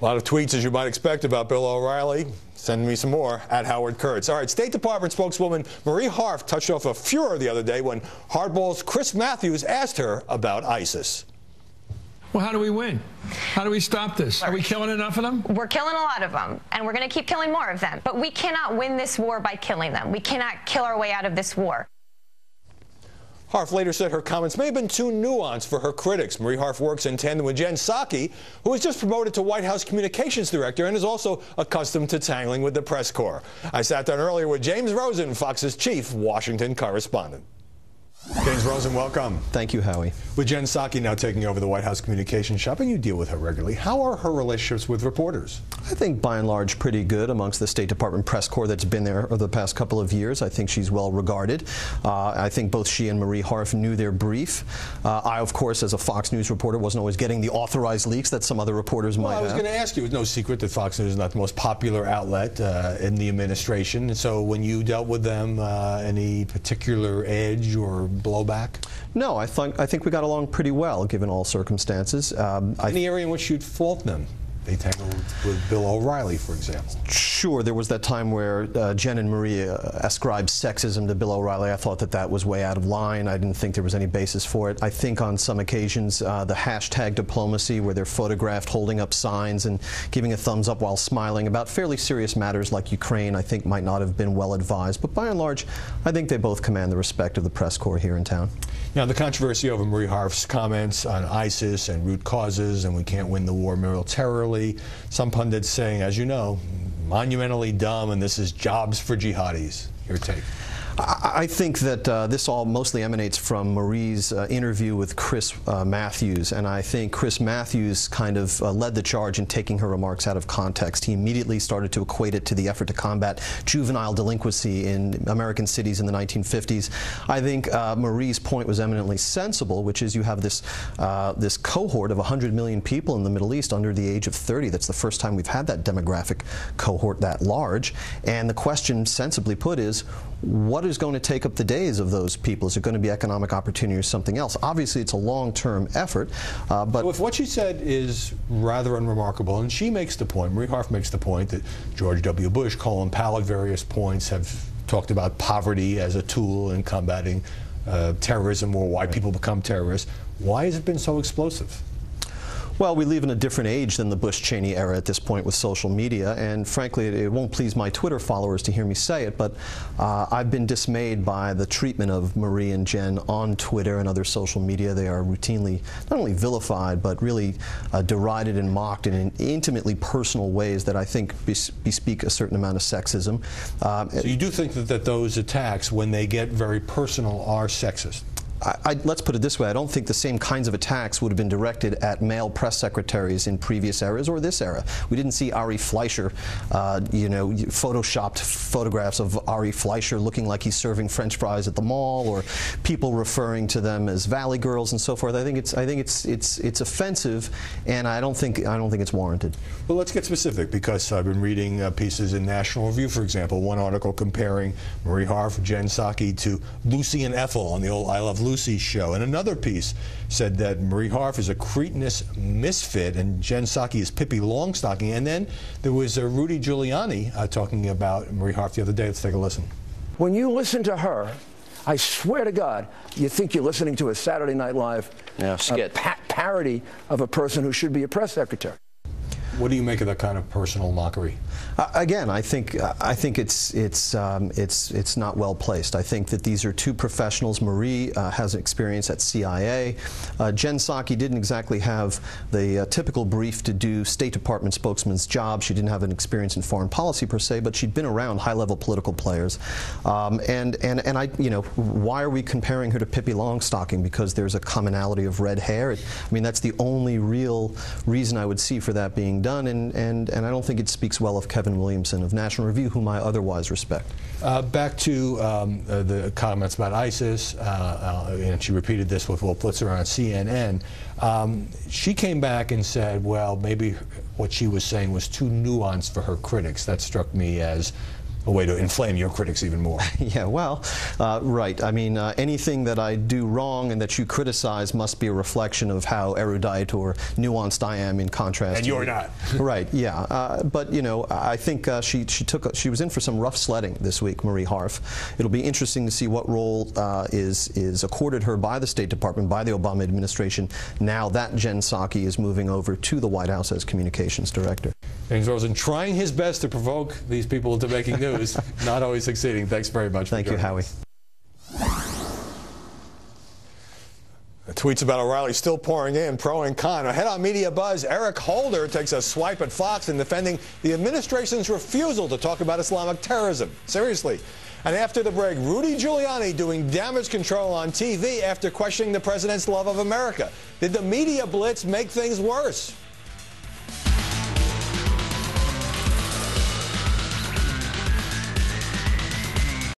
A lot of tweets, as you might expect, about Bill O'Reilly. Send me some more at Howard Kurtz. All right, State Department spokeswoman Marie Harf touched off a furor the other day when Hardball's Chris Matthews asked her about ISIS. Well, how do we win? How do we stop this? Are we killing enough of them? We're killing a lot of them, and we're going to keep killing more of them. But we cannot win this war by killing them. We cannot kill our way out of this war. Harf later said her comments may have been too nuanced for her critics. Marie Harf works in tandem with Jen Psaki, who was just promoted to White House Communications Director and is also accustomed to tangling with the press corps. I sat down earlier with James Rosen, Fox's chief Washington correspondent. James Rosen, welcome. Thank you, Howie. With Jen Psaki now taking over the White House Communications shop, and you deal with her regularly, how are her relationships with reporters? I think by and large pretty good amongst the State Department press corps that's been there over the past couple of years. I think she's well regarded. I think both she and Marie Harf knew their brief. I, of course, as a Fox News reporter, wasn't always getting the authorized leaks that some other reporters might have. I was going to ask you, it's no secret that Fox News is not the most popular outlet in the administration. And so when you dealt with them, any particular edge or blowback? No, I think we got along pretty well, given all circumstances. Any area in which you'd fault them? They tangled with Bill O'Reilly, for example. Sure, there was that time where Jen and Marie ascribed sexism to Bill O'Reilly. I thought that that was way out of line. I didn't think there was any basis for it. I think on some occasions the hashtag diplomacy, where they're photographed holding up signs and giving a thumbs up while smiling about fairly serious matters like Ukraine, I think might not have been well advised. But by and large, I think they both command the respect of the press corps here in town. Now, the controversy over Marie Harf's comments on ISIS and root causes and we can't win the war militarily. Some pundits saying, as you know, monumentally dumb and this is jobs for jihadis. Your take? I think that this all mostly emanates from Marie's interview with Chris Matthews, and I think Chris Matthews kind of led the charge in taking her remarks out of context. He immediately started to equate it to the effort to combat juvenile delinquency in American cities in the 1950s. I think Marie's point was eminently sensible, which is you have this this cohort of 100 million people in the Middle East under the age of 30. That's the first time we've had that demographic cohort that large, and the question, sensibly put, is what is going to take up the days of those people? Is it going to be economic opportunity or something else? Obviously, it's a long-term effort. But so if what she said is rather unremarkable, and she makes the point, Marie Harf makes the point that George W. Bush, Colin Powell at various points have talked about poverty as a tool in combating terrorism or why people become terrorists. Why has it been so explosive? Well, we live in a different age than the Bush-Cheney era at this point with social media, and frankly, it won't please my Twitter followers to hear me say it, but I've been dismayed by the treatment of Marie and Jen on Twitter and other social media. They are routinely not only vilified, but really derided and mocked in intimately personal ways that I think bespeak a certain amount of sexism. So you do think that those attacks, when they get very personal, are sexist? Let's put it this way, I don't think the same kinds of attacks would have been directed at male press secretaries in previous eras or this era. We didn't see Ari Fleischer, photoshopped photographs of Ari Fleischer looking like he's serving French fries at the mall, or people referring to them as Valley Girls and so forth. I think it's offensive, and I don't think it's warranted. Well, let's get specific, because I've been reading pieces in National Review, for example, one article comparing Marie Harf, Jen Psaki to Lucy and Ethel on the old I Love Lucy show, and another piece said that Marie Harf is a cretinous misfit and Jen Psaki is Pippi Longstocking. And then there was Rudy Giuliani talking about Marie Harf the other day. Let's take a listen. When you listen to her, I swear to God, you think you're listening to a Saturday Night Live parody of a person who should be a press secretary. What do you make of that kind of personal mockery? Again, I think it's not well placed. I think that these are two professionals. Marie has experience at CIA. Jen Psaki didn't exactly have the typical brief to do State Department spokesman's job. She didn't have an experience in foreign policy per se, but she'd been around high-level political players. And why are we comparing her to Pippi Longstocking? Because there's a commonality of red hair. I mean, that's the only real reason I would see for that being done, and I don't think it speaks well of Kevin Williamson of National Review, whom I otherwise respect. Back to the comments about ISIS, and she repeated this with Will Blitzer on CNN. She came back and said, well, maybe what she was saying was too nuanced for her critics. That struck me as a way to inflame your critics even more. Yeah, well, right. I mean, anything that I do wrong and that you criticize must be a reflection of how erudite or nuanced I am in contrast. And you're not. Right, yeah. But, you know, I think she was in for some rough sledding this week, Marie Harf. It'll be interesting to see what role is accorded her by the State Department, by the Obama administration, now that Jen Psaki is moving over to the White House as communications director. James Rosen trying his best to provoke these people into making news, not always succeeding. Thanks very much. Thank you, Howie. The tweets about O'Reilly still pouring in, pro and con. Ahead on Media Buzz, Eric Holder takes a swipe at Fox in defending the administration's refusal to talk about Islamic terrorism. Seriously. And after the break, Rudy Giuliani doing damage control on TV after questioning the president's love of America. Did the media blitz make things worse?